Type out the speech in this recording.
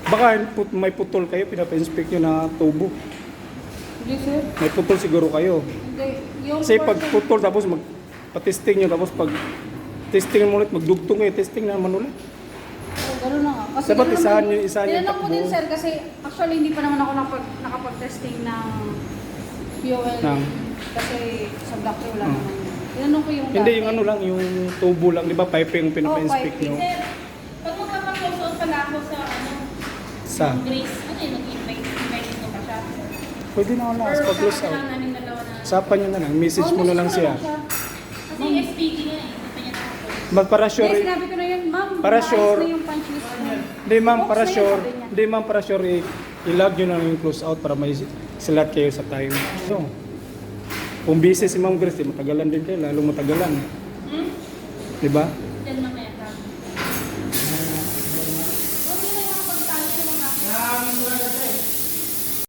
Baka may putol kayo, pinapa-inspect nyo na tubo. Hindi, sir. May putol siguro kayo. Hindi. Yung Kasi pag putol, tapos magpa-testing nyo, tapos pag testing mo ulit, magdugtong kayo, testing naman ulit. Gano'n na nga. Kasi Dapat gano'n isahan naman- yung Tinanong ko takbo. din, sir, kasi actually hindi pa naman ako nakapag-testing ng fuel. Kasi sa block wala naman. Tinanong ko yung Hindi, dati. yung ano lang, yung tubo lang, di ba? Pipe yung pinapa-inspect nyo. Sir, pag magkapag-close pala ako sa ano, Sa? yung Grace, ano yun, nag-invite mo pa siya? Pwede na wala, Or pag-close kasama out. lang namin dalawa na. Usapan nyo na lang, message mo na lang siya. Kasi SPG nga eh, hindi pa niya nakapag. Para Hindi, sure, sinabi ko na yun, ma'am. Para maayos sure. na yung punch list mo. hindi ma'am, Box para na yun, sure, sabi niya. hindi ma'am, para sure, i-log nyo na lang yung close out para may slot kayo sa time. So, kung busy si Ma'am Grace, matagalan din kayo, lalong matagalan. Hmm? Di ba? Yan lang